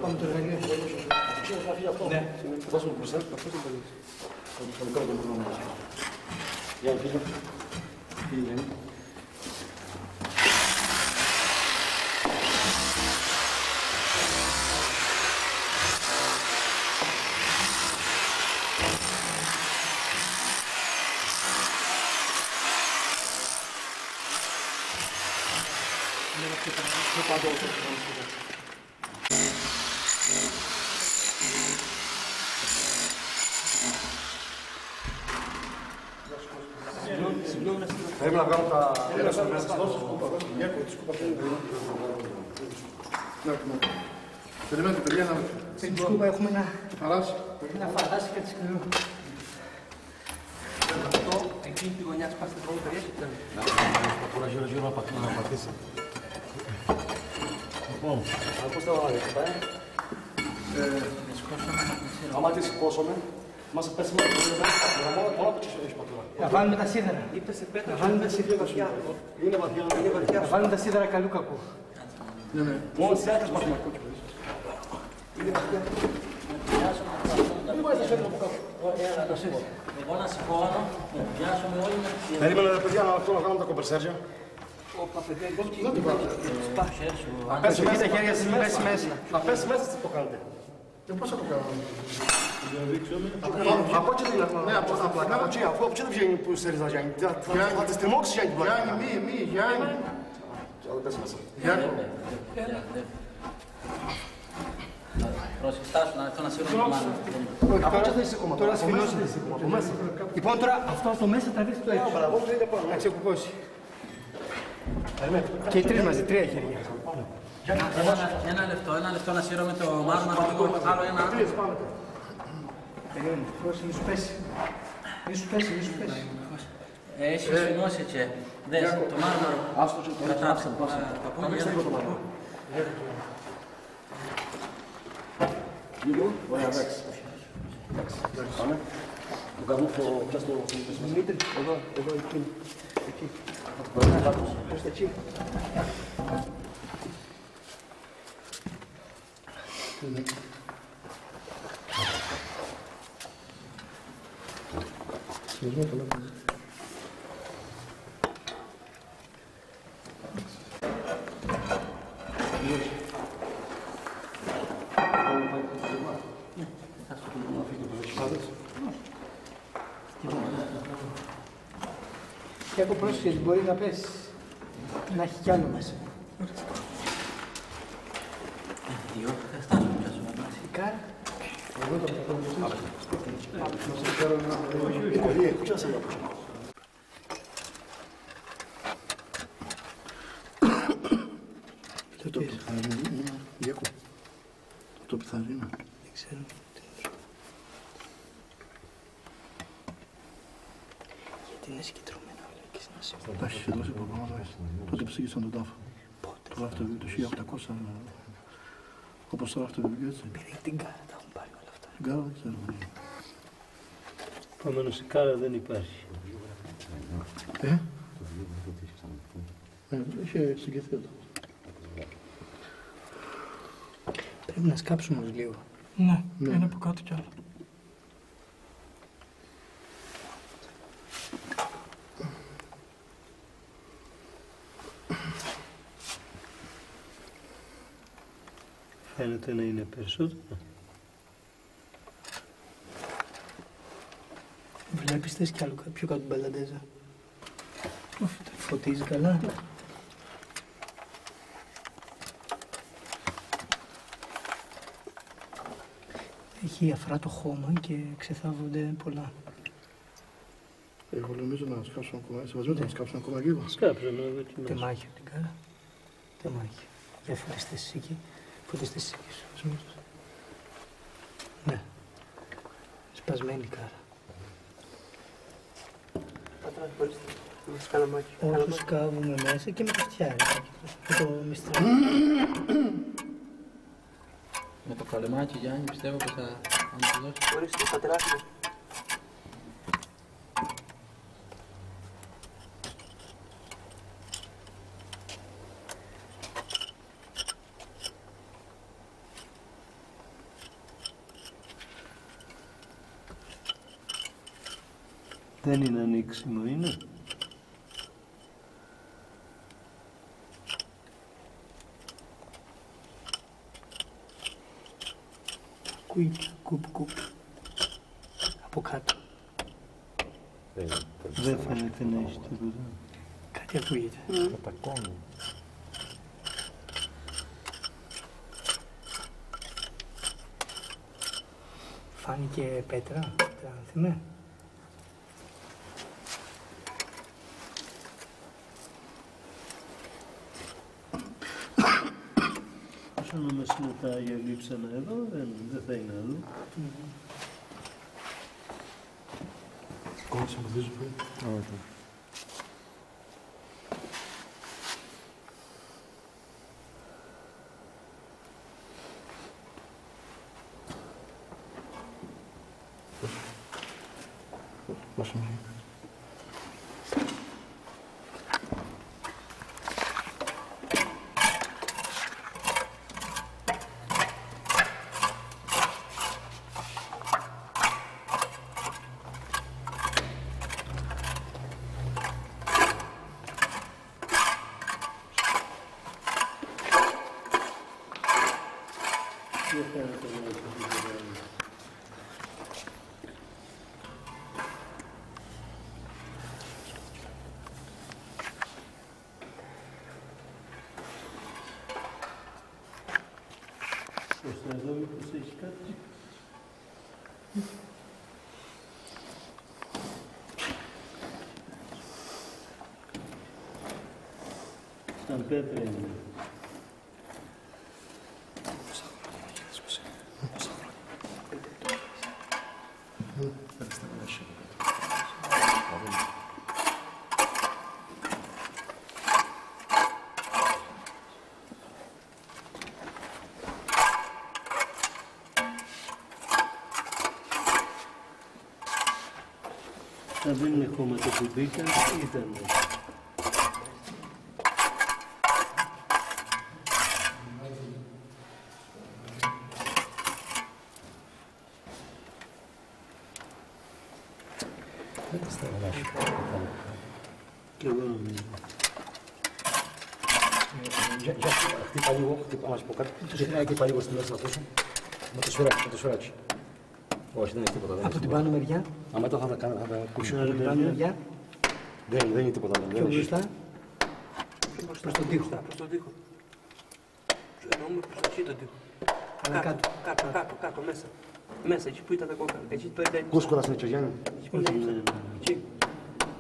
Πάμε το εργαλείο. Ναι. Δώσ' μου μπροστά. Θα μου κάνω τον πρόγραμμα μας. Για φίλε. Φίλε. Πρέπει να βγάλω τα μέσα μέσα στο... Περιμένετε παιδιά να... Στην σκούπα έχουμε ένα φαράσι και τη σκληρό. Αυτό, εκείνη τη γωνιά της παστιφόλου περιέχεται. Τώρα γύρω να πατήσει. Λοιπόν, πώς θα βάλετε, άμα τη σηκώσουμε, μας πέσουμε όλα που έχει πατέρα. Να βάλουμε τα σίδερα. Να βάλουμε τα σίδερα. Είναι βαθιά. Να βάλουμε τα σίδερα καλού κακού. Μόνο τις άκρες μας μακούκι. Είναι βαθιά. Μην βάζεις τα σίδερα από κάτω. Εγώ να σηκώνω, να πιάσουμε όλοι με τις σίδερα. Περίμενε ρε παιδιά να κάνουμε τα κομπερσέρια. Να πέσει μέσα τα χέρια σας, πέσει μέσα. Να πέσει μέσα τι το κάνετε. Και πώς θα το κάνουμε. Από εκεί δεν βλέπω. Ναι, από εκεί, αφού από εκεί δεν βγαίνει που θέλεις να Γιάννη. Θα τις τριμώξεις Γιάννη. Γιάννη, Γιάννη. Πέσει μέσα. Γιάννη. Στάσου να έρθω να σύρω το μάνα. Από εκεί θα είσαι ακόμα. Τώρα σφινώσετε. Λοιπόν τώρα αυτό από μέσα θα δεις το έξω. Να ξεκουκώσει. Και οι τρεις μαζί, τρία χέρια. Ένα λεπτό να σύρω με το μάρμα, άλλο ένα. Περίμενε, πρόσεχε, μη σου πέσει. Μη σου πέσει. Έχει σφινώσει και δες το μάρμαρο. Κατάψε τα πόδια. Λίγο, ωραία, εντάξει. Πάμε. Το κάνουμε πιάσ' το Δημήτρη, εδώ, εκεί. Πώς εκεί. Και από πρόσφυγες μπορεί να πέσει, να έχει κι άλλο μέσα. Δύο, θα φτάσουμε να πιάσουμε. Η κάρα. Εγώ το πρωτοβουλίο. Το πιθανό, Γιακό. Το πιθανό. Δεν ξέρω. Γιατί είναι συγκεντρωμένο. Εντάξει, εδώ σε προγράμματα. Τότε ψήγησαν τον τάφο. Πότε. Το γράφει το 1800. Όπως τώρα αυτό το βιβλίο έτσι. Επειδή την κάρα τα έχουν πάρει όλα αυτά. Την κάρα δεν ξέρω. Επομένως η κάρα δεν υπάρχει. Είχε συγκεκριθεί εδώ. Πρέπει να σκάψουμε όμως λίγο. Ναι, είναι από κάτω κι άλλο. Φαίνεται να είναι περισσότερο. Βλέπεις θες κι άλλο πιο κάτω την μπαλαντέζα. Φωτίζει καλά. Έχει αφρά το χώμα και ξεθάβονται πολλά. Εγώ νομίζω να σκάψουμε ακόμα. Σε βάζουμε να σκάψουμε ακόμα λίγο. Σκάψουμε να δοκιμάσουμε. Τεμάχιο την κάρα. Τεμάχιο. Για φορέστε εσύ εκεί. Φωτίστε εσύ εκεί. Ναι. Σπασμένη κάρα. Όσο σκάβουμε μέσα και με το φτιάρι. Με το μυστράκι. Με το καλεμάκι Γιάννη πιστεύω πως θα το δώσει. Ορίστε, πατεράκι μου. Δεν είναι ανοίξιμο, είναι. Ακούει κουπ. Από κάτω. Δεν φαίνεται να έχει τίποτα. Κάτι ακούγεται. Κατακώνει. Φάνηκε πέτρα, τράνθιμε. Όσο να μας είναι τα Άγια Λείψανα εδώ, δεν θα είναι άλλο. Κόμψε μαζί σου πριν. Όχι. Πόσο μαζί. Δεν φαίνεται να έχει τίποτα. Σωστά, εδώ μήπως έχει κάτι. Σαν πέτρα είναι. Αν δεν είναι χώματα που μπήκαν, ήταν. Και εγώ νομίζω. Χτύπα λίγο, να σου πω κάτι. Χτύπα λίγο στη μέση να τόσο. Με το σφυράκι. Όχι, δεν έχει τίποτα. Από την πάνω μεριά. Άμα το θα τα ακούσω. Από την πάνω μεριά. Δεν είναι τίποτα. Πιο μπροστά. Προς τον τοίχο. Προς τον τοίχο. Εννοούμε προς εκεί τον τοίχο. Αλλά κάτω. Κάτω, μέσα. Μέσα, εκεί που ήταν τα κόκκαλα. Εκεί το έντανε. Κούσκορας είναι Γιάννη. Εκεί.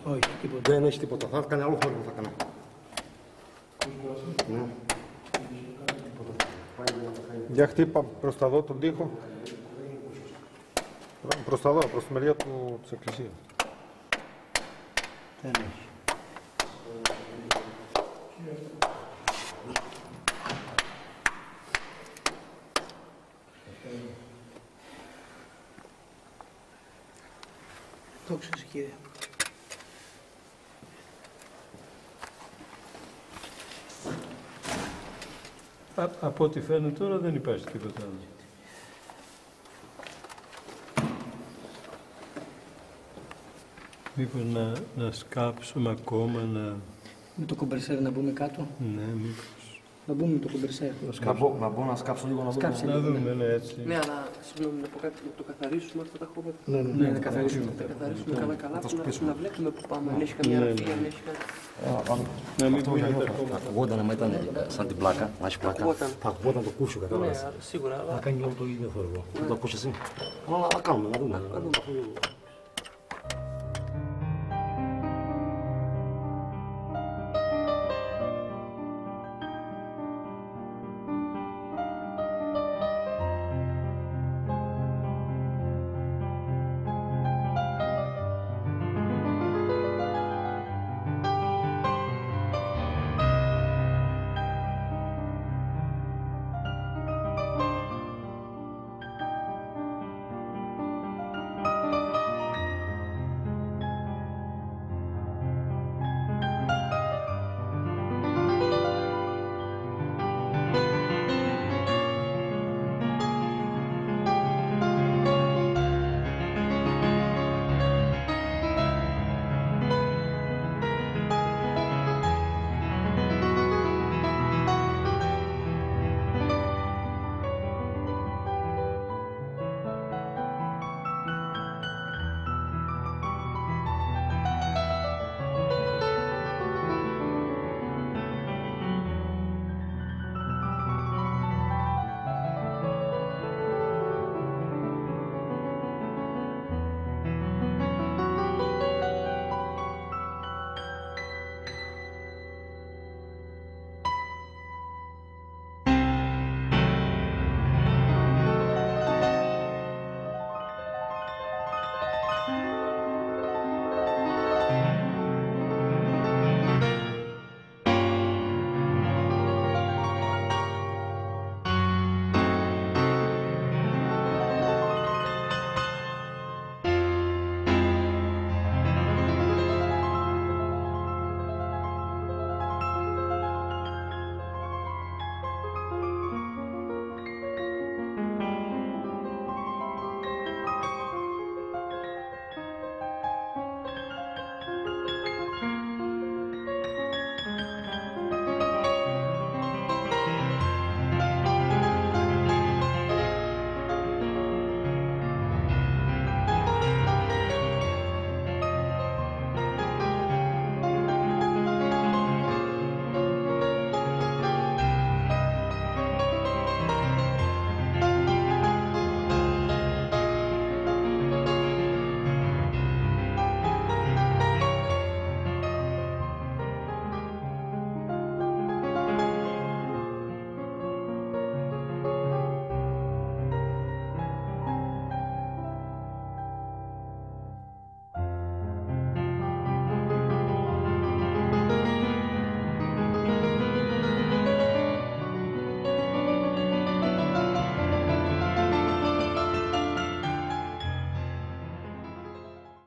Όχι, τίποτα. Δεν έχει τίποτα. Θα κάνει άλλο χώρο θα κάνει. Για χτύπα προς τα δω τον τοίχο. Προς τα δω, προς τη μεριά της εκκλησίας. Δεν έχει. Δόξα σε Κύριε. Από ό,τι φαίνεται τώρα δεν υπάρχει τίποτα άλλο. Μήπως να σκάψουμε ακόμα, Με το κομπερσέρ να μπούμε κάτω. Ναι, μήπως. Να μπούμε με το κομπερσέρ. Να μπω να σκάψω λίγο να δω. Σκάψε. Να δούμε, ναι, έτσι. Ναι, αλλά συγγνώμη να πω κάτι, να το καθαρίσουμε αυτά τα χώματα. Ναι, να καθαρίσουμε. Να καθαρίσουμε καλά, να βλέπουμε που πάμε, αν έχει καμία ραφή, αν έχει κάτι. Να μην πούμε τα κόμματα. Ακουγόταν άμα ήταν σαν την πλάκα, να έχει πλάκα. Θα ακουγόταν το κούσιο, Ναι, κατάλαβες. σίγουρα, Θα αλλά κάνει όλο το ίδιο θόρυβο. Θα το ακούσεις εσύ. Αλλά να κάνουμε, να δούμε.